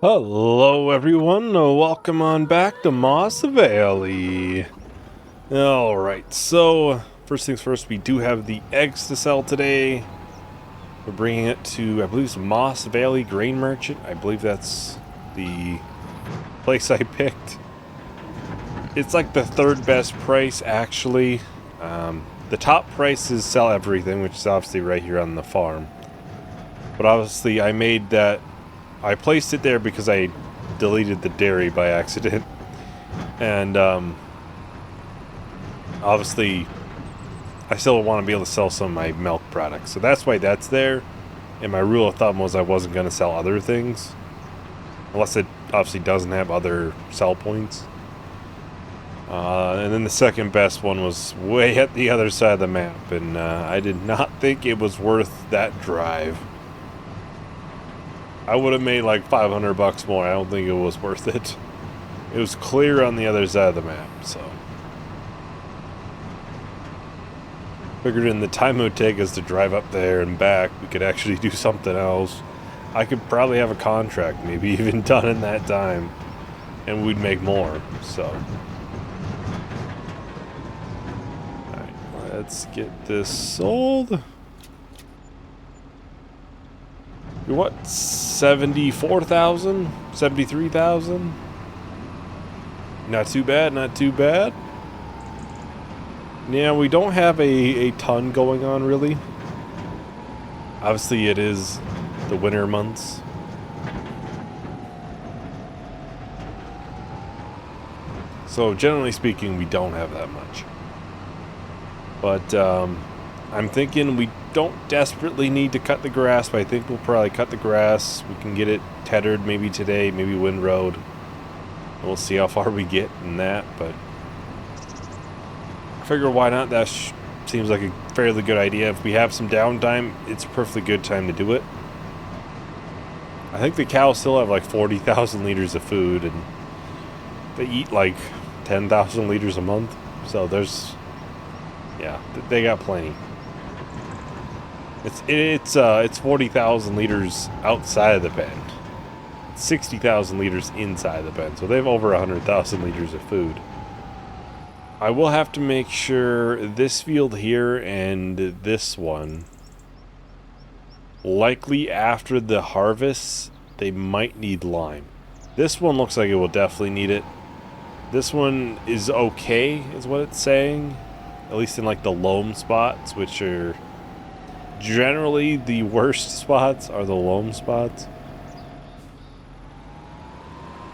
Hello everyone, welcome on back to Moss Valley. Alright, so first things first, we do have the eggs to sell today. We're bringing it to, I believe it's Moss Valley Grain Merchant. I believe that's the place I picked. It's like the third best price actually. The top price is sell everything, which is obviously right here on the farm. But obviously I placed it there because I deleted the dairy by accident. And obviously I still want to be able to sell some of my milk products. So that's why that's there. And my rule of thumb was I wasn't going to sell other things. Unless it obviously doesn't have other sell points. And then the second best one was way at the other side of the map. And I did not think it was worth that drive. I would have made like 500 bucks more. I don't think it was worth it. It was clear on the other side of the map, so. Figured in the time it would take us to drive up there and back, we could actually do something else. I could probably have a contract, maybe even done in that time, and we'd make more, so. Alright, let's get this sold. What? 74,000? 73,000? Not too bad, not too bad. Yeah, we don't have a ton going on, really. Obviously, it is the winter months. So, generally speaking, we don't have that much. But, I'm thinking we don't desperately need to cut the grass, but I think we'll probably cut the grass. We can get it tethered maybe today, maybe windrowed. We'll see how far we get in that, but I figure why not? That seems like a fairly good idea. If we have some downtime, it's a perfectly good time to do it. I think the cows still have like 40,000 liters of food, and they eat like 10,000 liters a month. So there's, yeah, they got plenty. It's 40,000 liters outside of the pen. 60,000 liters inside the pen. So they have over 100,000 liters of food. I will have to make sure this field here and this one, likely after the harvest, they might need lime. This one looks like it will definitely need it. This one is okay, is what it's saying. At least in like the loam spots, which are generally the worst spots are the loam spots.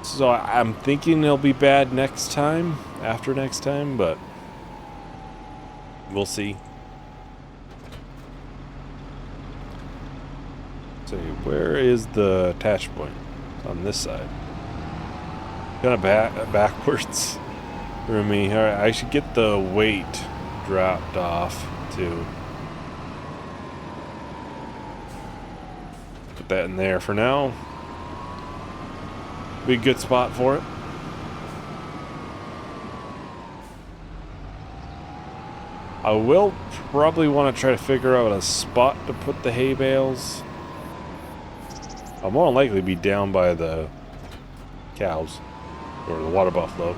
So I'm thinking it'll be bad next time, after next time, but we'll see. So where is the attach point? On this side. Kind of backwards for me. Alright, I should get the weight dropped off too. Put that in there for now. Be a good spot for it. I will probably want to try to figure out a spot to put the hay bales. I'll more than likely be down by the cows or the water buffalo.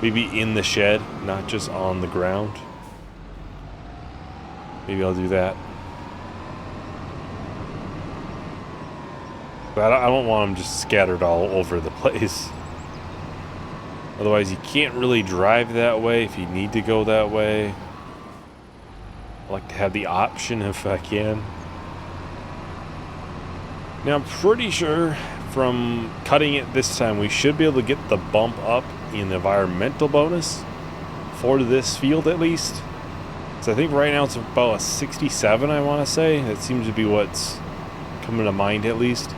Maybe in the shed, not just on the ground. Maybe I'll do that. But I don't want them just scattered all over the place. Otherwise, you can't really drive that way if you need to go that way. I like to have the option if I can. Now, I'm pretty sure from cutting it this time, we should be able to get the bump up in environmental bonus for this field at least. So I think right now it's about a 67, I want to say. That seems to be what's coming to mind at least.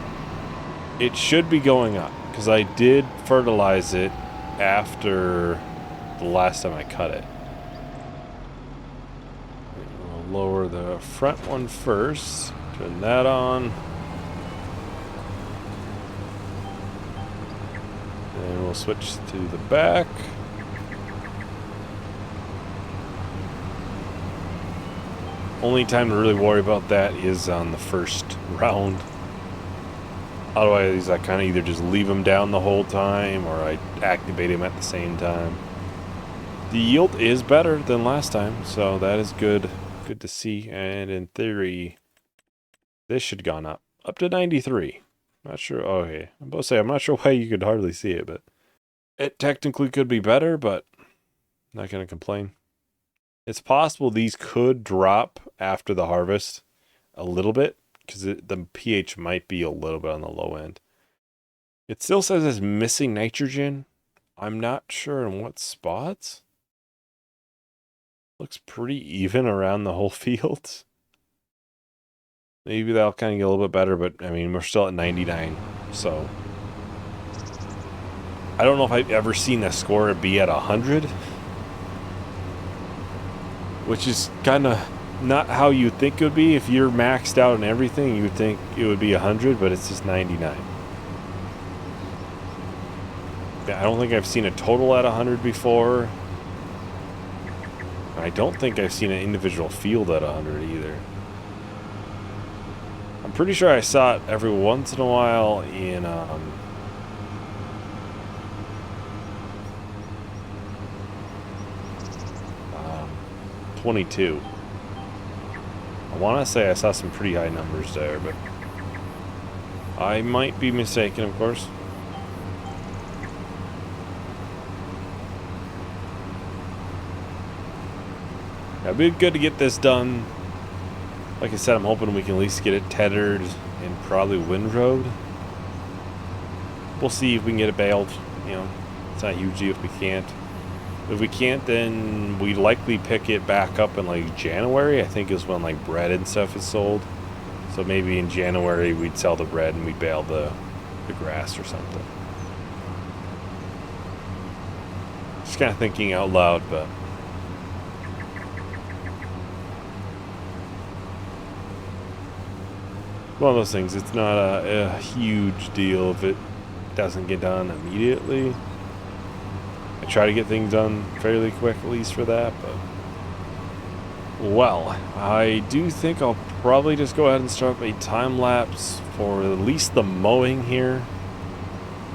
It should be going up because I did fertilize it after the last time I cut it. We'll lower the front one first. Turn that on. And we'll switch to the back. Only time to really worry about that is on the first round. Otherwise, I kind of either just leave them down the whole time or I activate them at the same time. The yield is better than last time, so that is good. Good to see. And in theory, this should have gone up to 93. Not sure. Oh, okay. I'm about to say, I'm not sure why you could hardly see it, but it technically could be better, but not going to complain. It's possible these could drop after the harvest a little bit because the pH might be a little bit on the low end. It still says it's missing nitrogen. I'm not sure in what spots. Looks pretty even around the whole field. Maybe that'll kind of get a little bit better, but I mean, we're still at 99, so I don't know if I've ever seen a score be at 100, which is kind of not how you'd think it would be. If you're maxed out and everything, you would think it would be 100, but it's just 99. I don't think I've seen a total at 100 before. I don't think I've seen an individual field at 100 either. I'm pretty sure I saw it every once in a while in 22. I want to say I saw some pretty high numbers there, but I might be mistaken, of course. It'd be good to get this done. Like I said, I'm hoping we can at least get it tethered and probably windrowed. We'll see if we can get it baled. You know, it's not a huge deal if we can't. If we can't, then we'd likely pick it back up in like January. I think is when like bread and stuff is sold. So maybe in January we'd sell the bread and we'd bale the grass or something. Just kind of thinking out loud, but one of those things. It's not a huge deal if it doesn't get done immediately. I try to get things done fairly quick, at least for that, but well, I do think I'll probably just go ahead and start up a time lapse for at least the mowing here.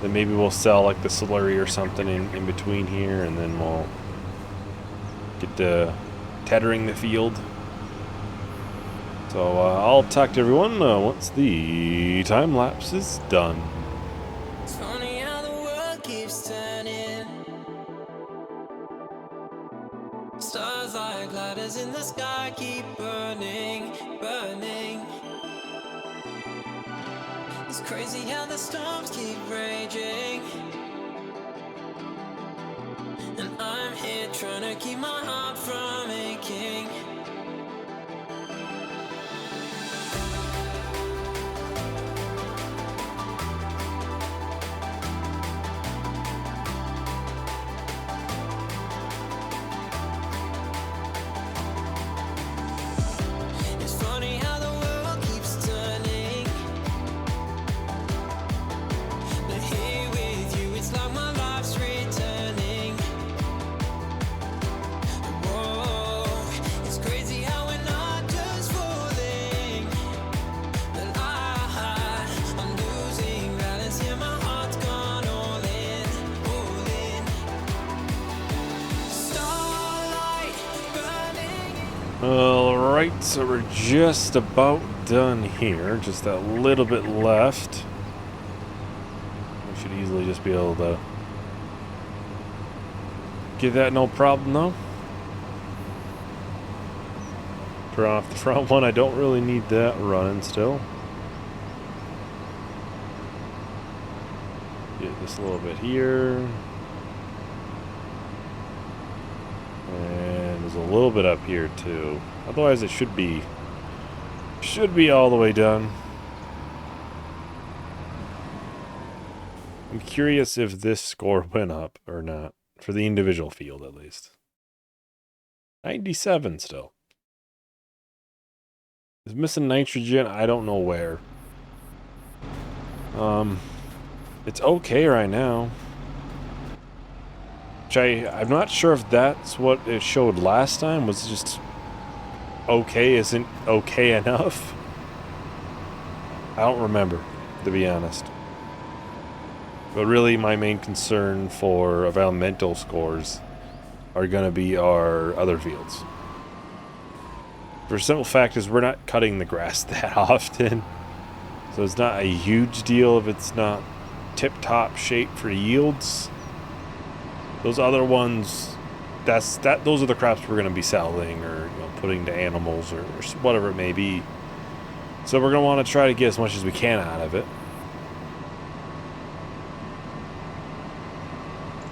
Then maybe we'll sell like the slurry or something in between here, and then we'll get to tethering the field. So I'll talk to everyone once the time lapse is done. It's funny how the world keeps turning. Stars like ladders in the sky keep burning, burning. It's crazy how the storms keep raging. And I'm here trying to keep my heart from aching. Alright, so we're just about done here. Just a little bit left. We should easily just be able to get that no problem though. Turn off the front one. I don't really need that running still. Get this a little bit here. And there's a little bit up here too. Otherwise it should be all the way done. I'm curious if this score went up or not. For the individual field at least. 97 still. It's missing nitrogen, I don't know where. It's okay right now. Which I'm not sure if that's what it showed last time. Was just okay isn't okay enough? I don't remember. to be honest. But really, my main concern for environmental scores are going to be our other fields. For a simple fact is we're not cutting the grass that often. So it's not a huge deal if it's not tip-top shape for yields. Those other ones, those are the crops we're going to be selling or putting to animals or whatever it may be. So we're going to want to try to get as much as we can out of it.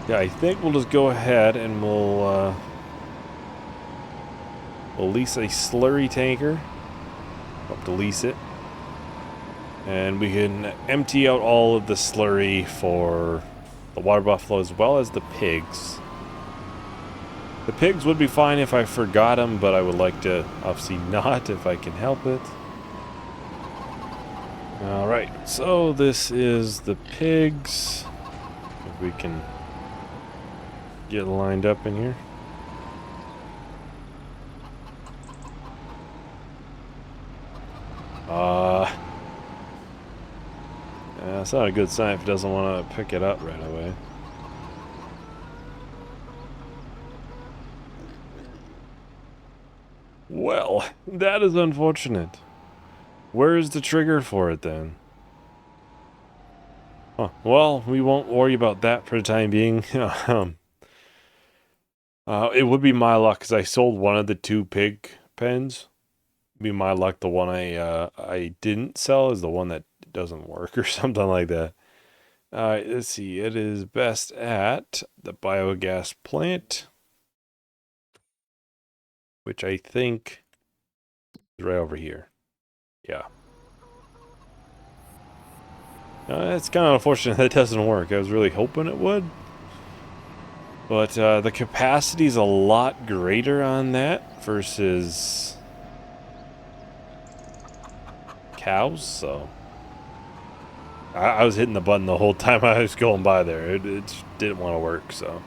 Yeah, I think we'll just go ahead and we'll lease a slurry tanker. Hope to lease it. And we can empty out all of the slurry for the water buffalo as well as the pigs. The pigs would be fine if I forgot them, but I would like to obviously not if I can help it. Alright, so this is the pigs. If we can get lined up in here. That's not a good sign if it doesn't want to pick it up right away. Well, that is unfortunate. Where's the trigger for it then? Huh. Well, we won't worry about that for the time being. It would be my luck because I sold one of the 2 pig pens. It'd be my luck the one I didn't sell is the one that doesn't work or something like that. Alright, let's see. It is best at the biogas plant, which I think is right over here. Yeah. It's kind of unfortunate that it doesn't work. I was really hoping it would. But the capacity is a lot greater on that versus cows, so I was hitting the button the whole time I was going by there. It didn't want to work, so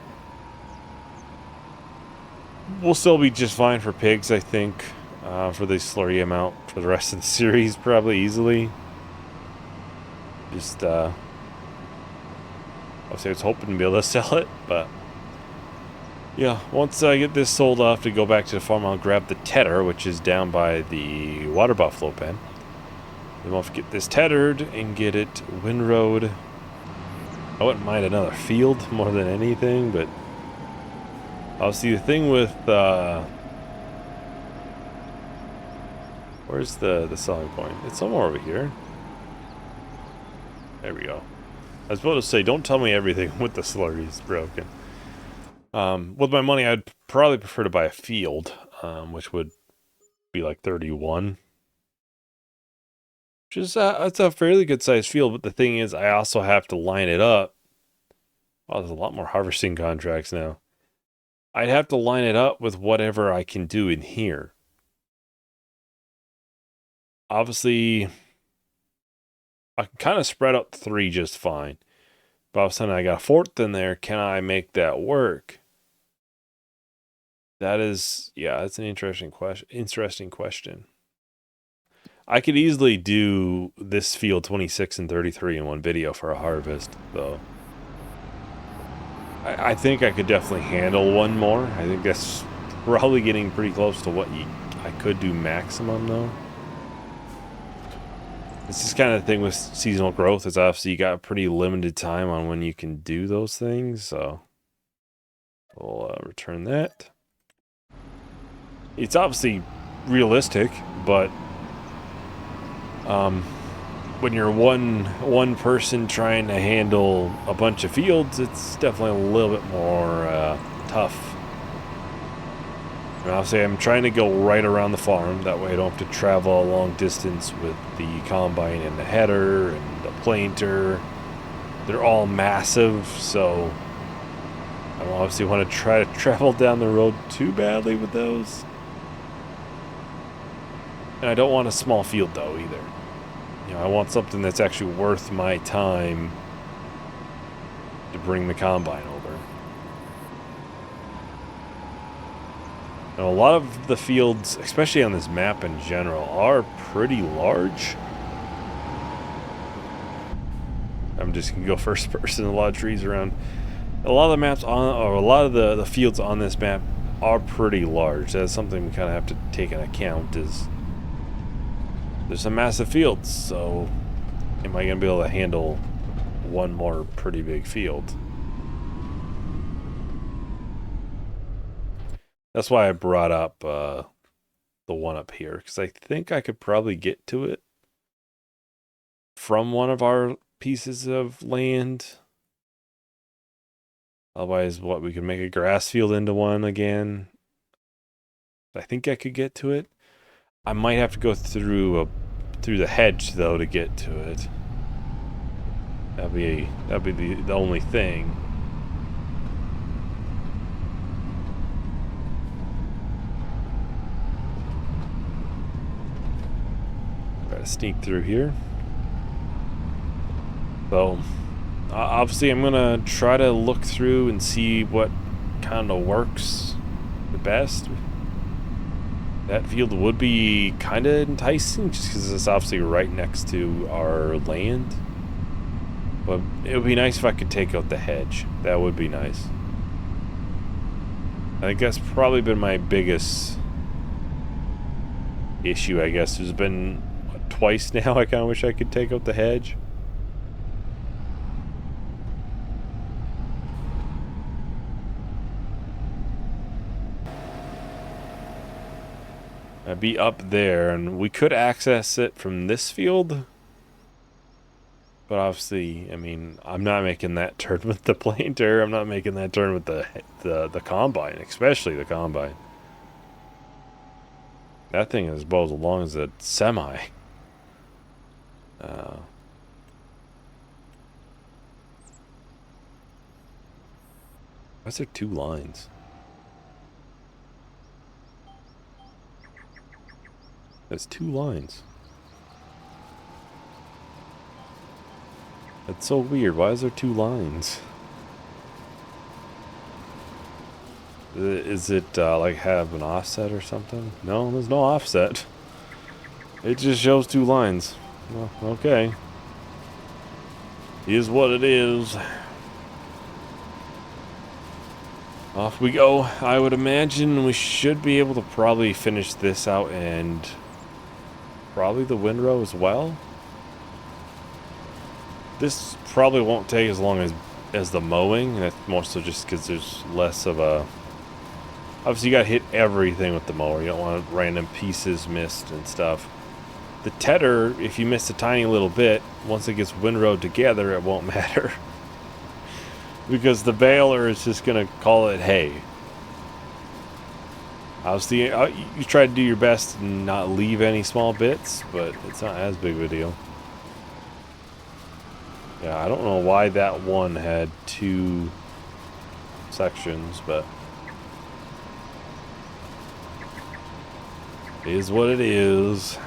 we'll still be just fine for pigs, I think, for the slurry amount for the rest of the series, probably easily. Just obviously I was hoping to be able to sell it, but yeah, once I get this sold off to go back to the farm, I'll grab the tedder, which is down by the water buffalo pen. Then we'll have to get this tethered and get it windrowed. I wouldn't mind another field more than anything, but obviously the thing with where's the selling point? It's somewhere over here. There we go. I was about to say, don't tell me everything with the slurry is broken. With my money, I'd probably prefer to buy a field, which would be like 31. Which is, it's a fairly good sized field, but the thing is, I also have to line it up. Oh, there's a lot more harvesting contracts now. I'd have to line it up with whatever I can do in here. Obviously, I can kind of spread out 3 just fine. But all of a sudden I got a 4th in there. Can I make that work? That is, yeah, that's an interesting question. I could easily do this field 26 and 33 in one video for a harvest, though. I think I could definitely handle one more. I think that's probably getting pretty close to what I could do maximum, though. This is kind of the thing with seasonal growth, is obviously you got a pretty limited time on when you can do those things, so we'll return that. It's obviously realistic, but when you're one person trying to handle a bunch of fields, it's definitely a little bit more tough. And obviously I'm trying to go right around the farm, that way I don't have to travel a long distance with the combine and the header and the planter. They're all massive, so I don't obviously want to try to travel down the road too badly with those. And I don't want a small field though either. You know, I want something that's actually worth my time to bring the combine over. And a lot of the fields, especially on this map in general, are pretty large. I'm just gonna go first person. A lot of trees around. A lot of the maps on, or a lot of the fields on this map are pretty large. That's something we kind of have to take into account. Is there's some massive fields, so am I gonna be able to handle one more pretty big field? That's why I brought up the one up here, because I think I could probably get to it from one of our pieces of land. Otherwise, what, we could make a grass field into one again. I think I could get to it. I might have to go through the hedge though to get to it. That'd be the only thing. Try to sneak through here. So, obviously I'm gonna try to look through and see what kind of works the best. That field would be kind of enticing just because it's obviously right next to our land. But it would be nice if I could take out the hedge. That would be nice. I think that's probably been my biggest issue, I guess. There's been, what, twice now I kind of wish I could take out the hedge. I'd be up there, and we could access it from this field. But obviously, I mean, I'm not making that turn with the planter. I'm not making that turn with the combine, especially the combine. That thing is about as long as a semi. Why is there two lines? There's two lines. That's so weird. Why is there two lines? Is it like have an offset or something? No, there's no offset. It just shows two lines. Well, okay. Is what it is. Off we go. I would imagine we should be able to probably finish this out and probably the windrow as well. This probably won't take as long as the mowing, and that's more so just because there's less of a... Obviously, you gotta hit everything with the mower. You don't want random pieces missed and stuff. The tedder, if you miss a tiny little bit, once it gets windrowed together, it won't matter. Because the baler is just gonna call it hay. Obviously, you try to do your best and not leave any small bits, but it's not as big of a deal. Yeah, I don't know why that one had two sections, but it is what it is.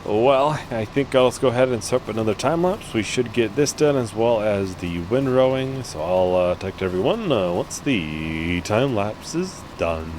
Well, I think let's go ahead and set up another time lapse. We should get this done as well as the windrowing. So I'll talk to everyone once the time lapse is done.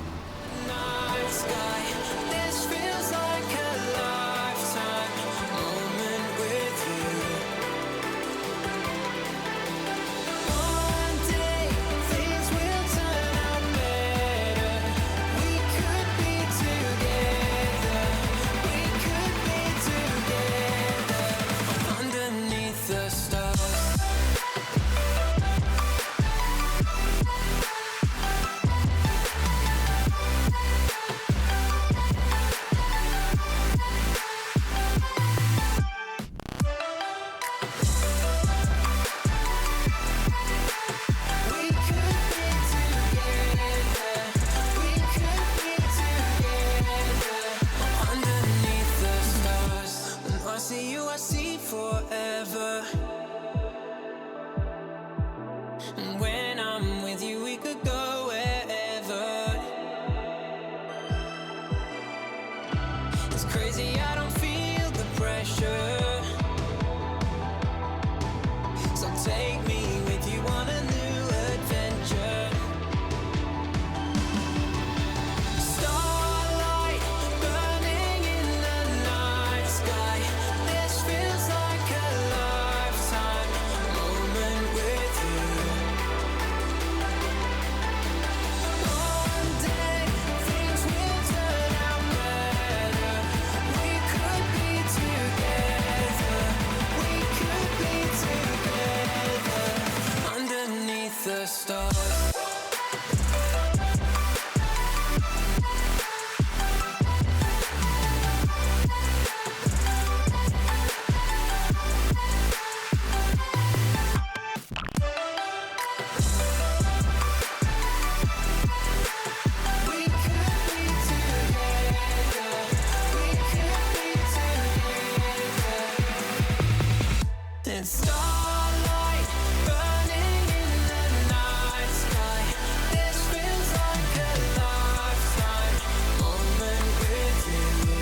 Starlight burning in the night sky. This feels like a lifetime moment with you.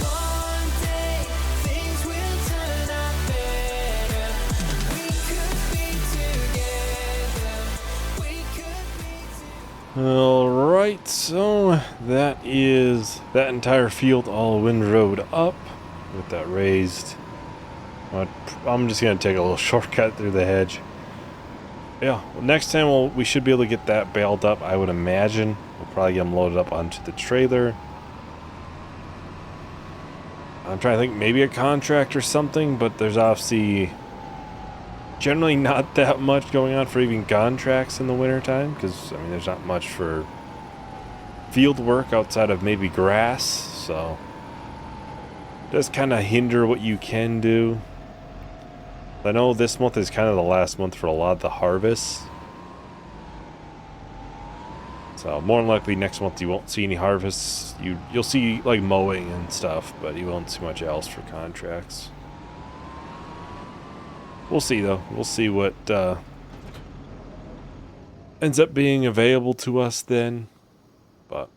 One day things will turn out better. We could be together. We could be together. Alright, so that is that entire field all windrowed up with that raised. I'm just going to take a little shortcut through the hedge. Yeah, well, next time we should be able to get that baled up, I would imagine. We'll probably get them loaded up onto the trailer. I'm trying to think maybe a contract or something, but there's obviously generally not that much going on for even contracts in the wintertime, because, I mean, there's not much for field work outside of maybe grass, so it does kind of hinder what you can do. I know this month is kind of the last month for a lot of the harvests, so more than likely next month you won't see any harvests. You'll see like mowing and stuff, but you won't see much else for contracts. We'll see, though. We'll see what ends up being available to us then. But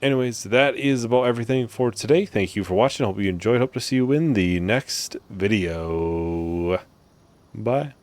anyways, that is about everything for today. Thank you for watching. Hope you enjoyed. Hope to see you in the next video. Bye.